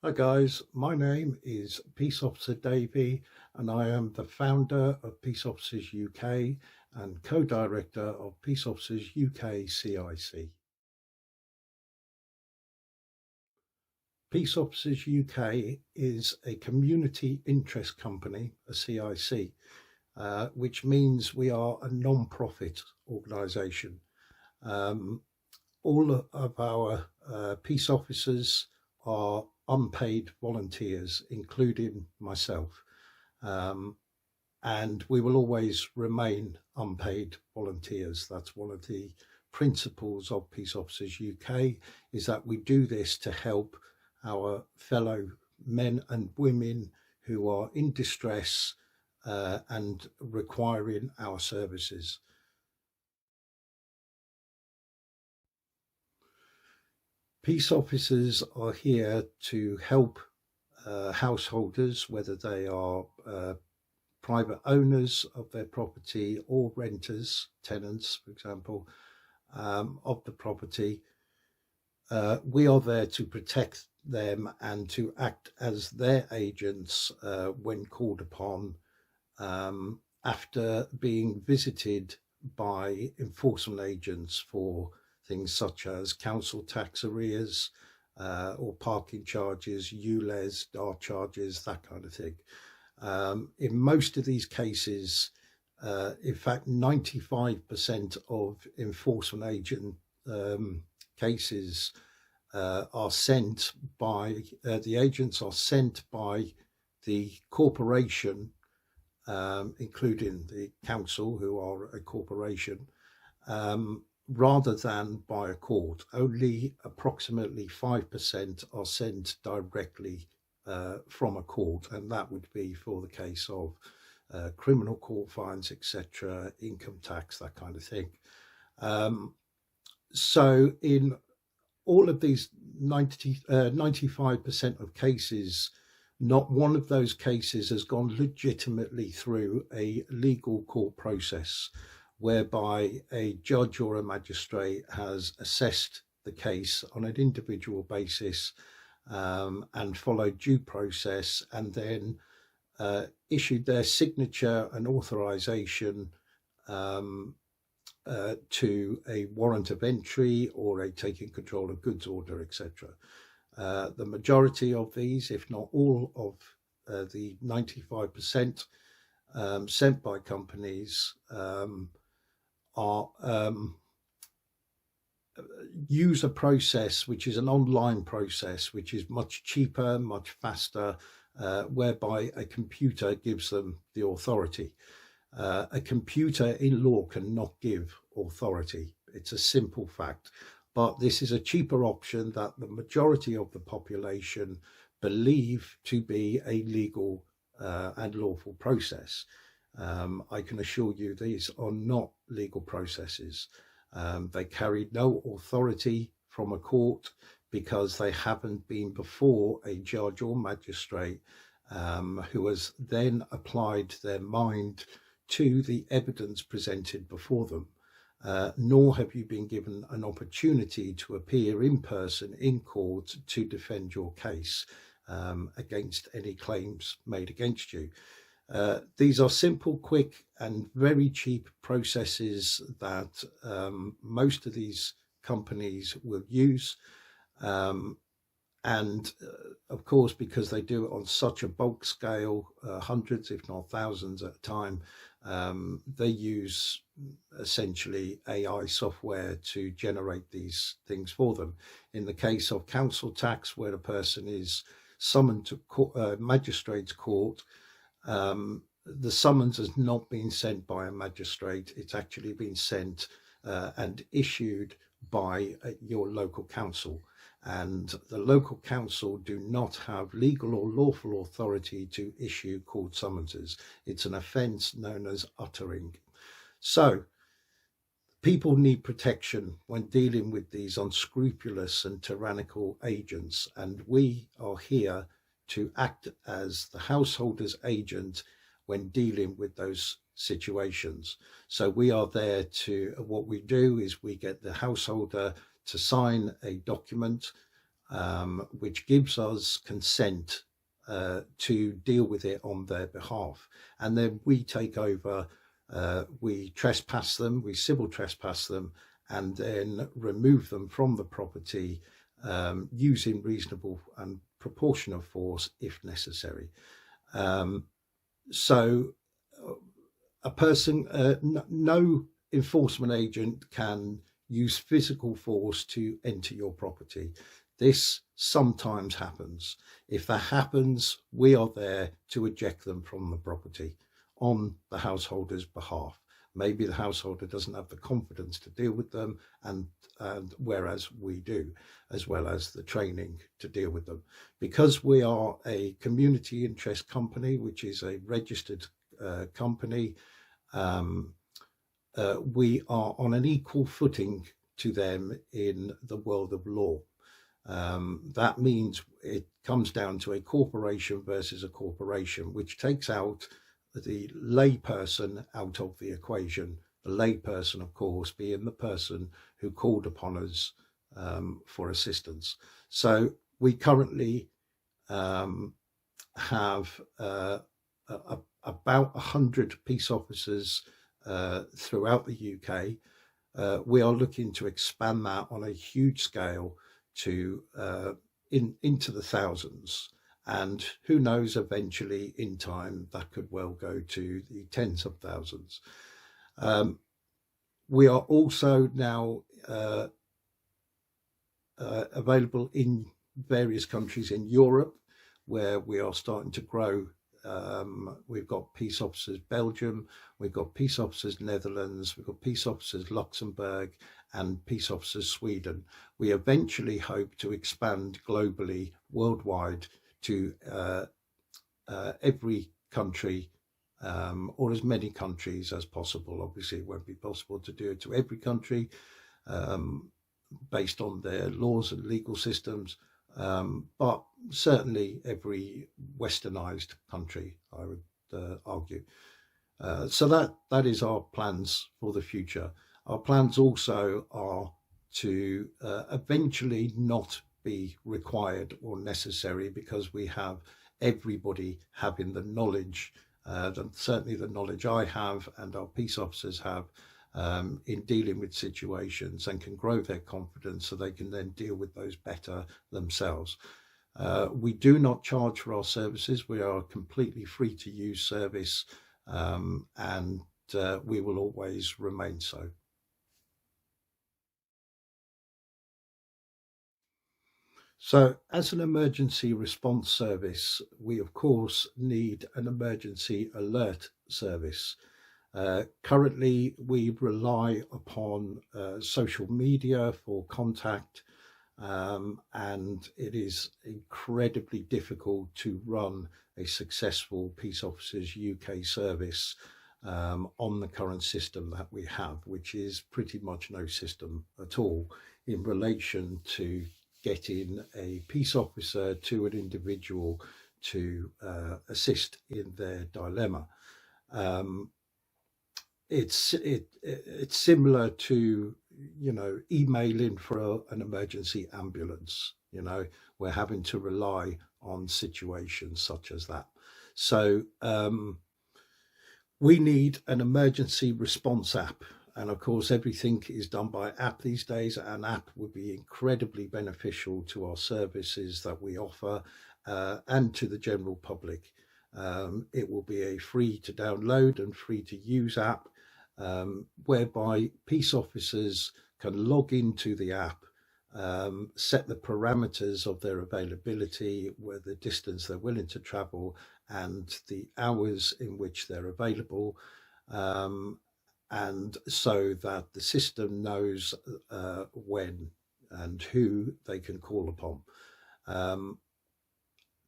Hi guys, my name is Peace Officer Davey and I am the founder of Peace Officers UK and co-director of Peace Officers UK CIC. Peace Officers UK is a community interest company, a CIC, which means we are a non-profit organisation. Um, all of our peace officers are unpaid volunteers, including myself. Um, and we will always remain unpaid volunteers. That's one of the principles of Peace Officers UK, is that we do this to help our fellow men and women who are in distress and requiring our services. Peace officers are here to help householders, whether they are private owners of their property or renters, tenants, for example, of the property. We are there to protect them and to act as their agents when called upon after being visited by enforcement agents for things such as council tax arrears or parking charges, ULEZ, DART charges, that kind of thing. In most of these cases, in fact, 95% of enforcement agent cases are sent by, the agents are sent by the corporation, including the council, who are a corporation, rather than by a court. Only approximately 5% are sent directly from a court, and that would be for the case of criminal court fines, etc., income tax, that kind of thing. So in all of these 95% of cases, not one of those cases has gone legitimately through a legal court process whereby a judge or a magistrate has assessed the case on an individual basis and followed due process and then issued their signature and authorization to a warrant of entry or a taking control of goods order, etc. The majority of these, if not all of the 95% sent by companies, are use a process which is an online process, which is much cheaper, much faster, whereby a computer gives them the authority. A computer in law cannot give authority. It's a simple fact. But this is a cheaper option that the majority of the population believe to be a legal and lawful process. I can assure you these are not legal processes. They carry no authority from a court because they haven't been before a judge or magistrate who has then applied their mind to the evidence presented before them, nor have you been given an opportunity to appear in person in court to defend your case against any claims made against you. These are simple, quick, and very cheap processes that most of these companies will use. And of course, because they do it on such a bulk scale, hundreds, if not thousands at a time, they use essentially AI software to generate these things for them. In the case of council tax, where a person is summoned to magistrate's court, the summons has not been sent by a magistrate. It's actually been sent and issued by your local council. And the local council do not have legal or lawful authority to issue court summonses. It's an offence known as uttering. So people need protection when dealing with these unscrupulous and tyrannical agents, and we are here to act as the householder's agent when dealing with those situations. So we are there to, what we do is we get the householder to sign a document which gives us consent to deal with it on their behalf. And then we take over, we trespass them, we civil trespass them, and then remove them from the property using reasonable and proportionate force if necessary. So a person, no enforcement agent can use physical force to enter your property. This sometimes happens. If that happens, we are there to eject them from the property on the householder's behalf. Maybe the householder doesn't have the confidence to deal with them, and whereas we do, as well as the training to deal with them. Because we are a community interest company, which is a registered company, we are on an equal footing to them in the world of law. That means it comes down to a corporation versus a corporation, which takes out the layperson out of the equation. The layperson, of course, being the person who called upon us for assistance. So we currently have about 100 peace officers throughout the UK. We are looking to expand that on a huge scale to into the thousands. And who knows, eventually in time, that could well go to the tens of thousands. We are also now available in various countries in Europe, where we are starting to grow. We've got peace officers Belgium, we've got peace officers Netherlands, we've got peace officers Luxembourg, and peace officers Sweden. We eventually hope to expand globally, worldwide, to every country, or as many countries as possible. Obviously, it won't be possible to do it to every country based on their laws and legal systems, but certainly every westernized country, I would argue. So that is our plans for the future. Our plans also are to eventually not be required or necessary, because we have everybody having the knowledge, certainly the knowledge I have and our peace officers have, in dealing with situations, and can grow their confidence so they can then deal with those better themselves. We do not charge for our services. We are a completely free to use service, and we will always remain so. So as an emergency response service, we of course need an emergency alert service. Currently, we rely upon social media for contact, and it is incredibly difficult to run a successful Peace Officers UK service on the current system that we have, which is pretty much no system at all in relation to getting a peace officer to an individual to assist in their dilemma. It's similar to, emailing for an emergency ambulance. We're having to rely on situations such as that. So we need an emergency response app. And of course, everything is done by app these days. An app would be incredibly beneficial to our services that we offer, and to the general public. It will be a free to download and free to use app, whereby peace officers can log into the app, set the parameters of their availability, where the distance they're willing to travel, and the hours in which they're available, and so that the system knows when and who they can call upon.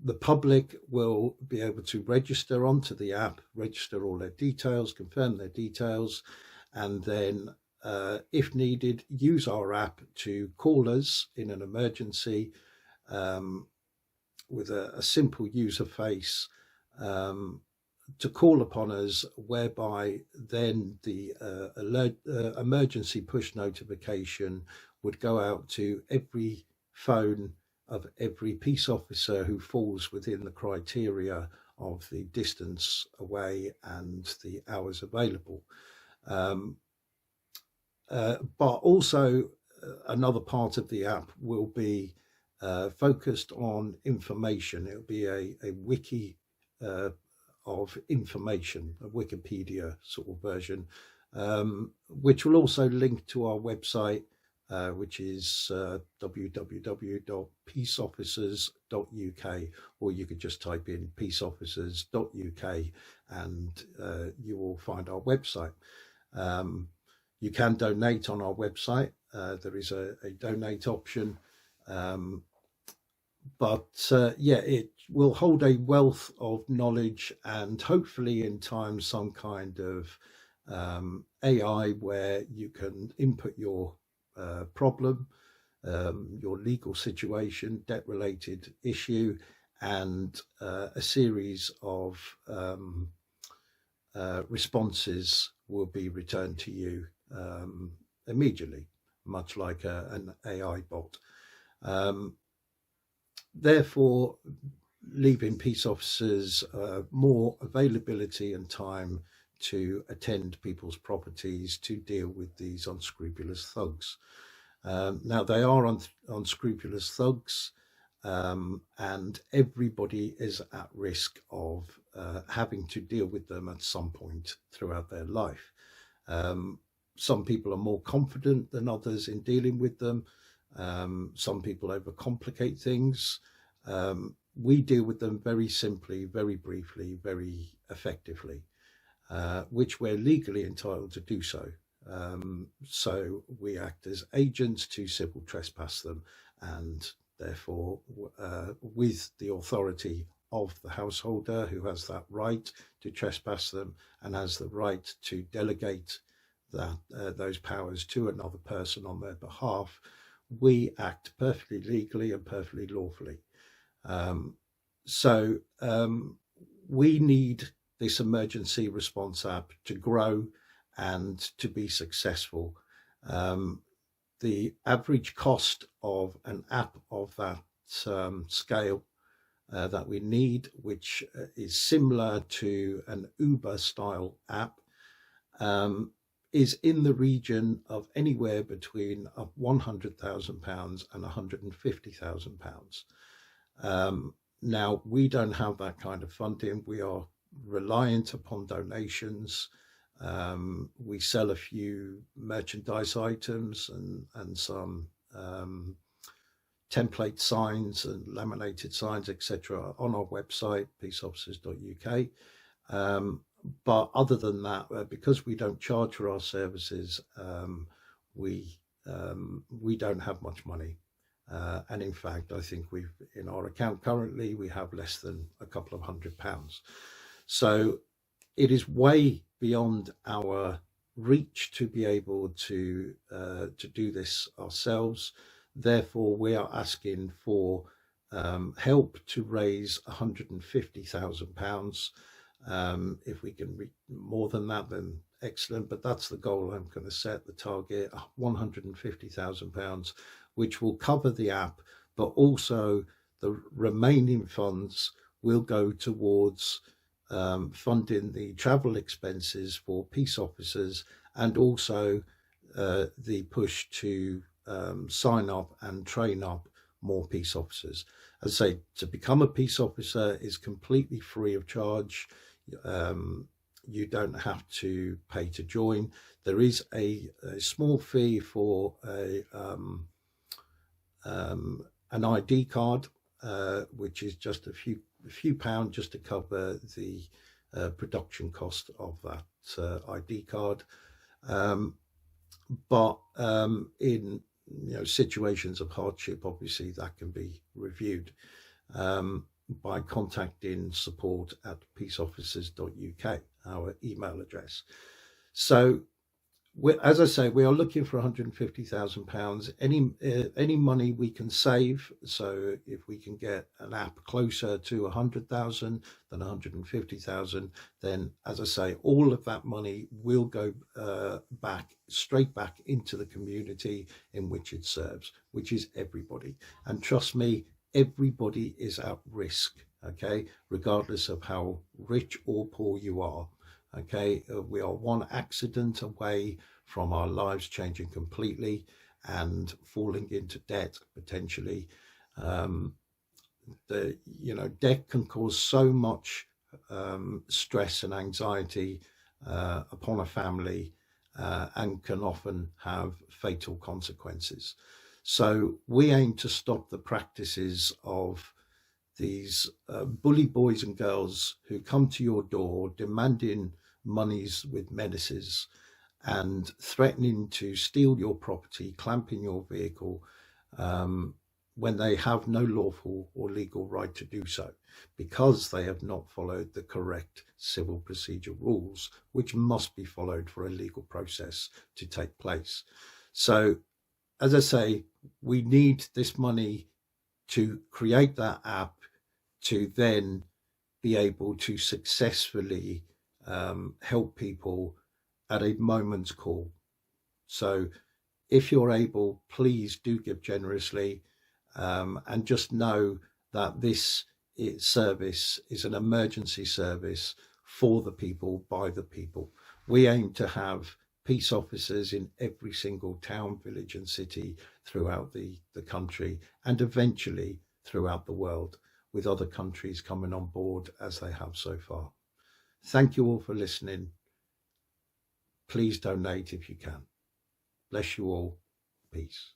The public will be able to register onto the app, register all their details, confirm their details, and then, if needed, use our app to call us in an emergency, with a simple user face, to call upon us, whereby then the emergency push notification would go out to every phone of every peace officer who falls within the criteria of the distance away and the hours available. But also another part of the app will be focused on information. It'll be a wiki of information, a Wikipedia sort of version, which will also link to our website, which is www.peaceofficers.uk, or you could just type in peaceofficers.uk and you will find our website. You can donate on our website. There is a donate option. But it will hold a wealth of knowledge and hopefully in time some kind of AI where you can input your problem, your legal situation, debt-related issue, and a series of responses will be returned to you immediately, much like an AI bot. Therefore, leaving peace officers more availability and time to attend people's properties to deal with these unscrupulous thugs. Now, they are unscrupulous thugs, and everybody is at risk of having to deal with them at some point throughout their life. Some people are more confident than others in dealing with them. Some people overcomplicate things. We deal with them very simply, very briefly, very effectively, which we're legally entitled to do so. So we act as agents to civil trespass them, and therefore with the authority of the householder, who has that right to trespass them and has the right to delegate those powers to another person on their behalf, we act perfectly legally and perfectly lawfully. So we need this emergency response app to grow and to be successful. The average cost of an app of that scale that we need, which is similar to an Uber style app, is in the region of anywhere between £100,000 and £150,000. Now, we don't have that kind of funding. We are reliant upon donations. We sell a few merchandise items and some template signs and laminated signs, etc., on our website, peaceofficers.uk. But other than that, because we don't charge for our services, we don't have much money. And in fact, I think in our account currently, we have less than a couple of £100. So it is way beyond our reach to be able to do this ourselves. Therefore, we are asking for help to raise £150,000. If we can reach more than that, then excellent. But that's the goal I'm going to set, the target, £150,000, which will cover the app, but also the remaining funds will go towards funding the travel expenses for peace officers, and also the push to sign up and train up more peace officers. As I say, to become a peace officer is completely free of charge. You don't have to pay to join. There is a small fee for an ID card, which is just a few pounds just to cover the production cost of that ID card. But in situations of hardship, obviously that can be reviewed by contacting support@peaceofficers.uk, our email address. So, as I say, we are looking for £150,000. Any money we can save. So if we can get an app closer to 100,000 than 150,000, then, as I say, all of that money will go straight back into the community in which it serves, which is everybody. And trust me, everybody is at risk, okay, regardless of how rich or poor you are. Okay, we are one accident away from our lives changing completely and falling into debt potentially. Um, debt can cause so much stress and anxiety upon a family, and can often have fatal consequences. So we aim to stop the practices of these bully boys and girls who come to your door demanding monies with menaces and threatening to steal your property, clamping your vehicle, um, when they have no lawful or legal right to do so, because they have not followed the correct civil procedure rules, which must be followed for a legal process to take place. So, as I say, we need this money to create that app to then be able to successfully help people at a moment's call. So if you're able, please do give generously, and just know that this service is an emergency service for the people, by the people. We aim to have peace officers in every single town, village and city throughout the country, and eventually throughout the world, with other countries coming on board as they have so far. Thank you all for listening. Please donate if you can. Bless you all. Peace.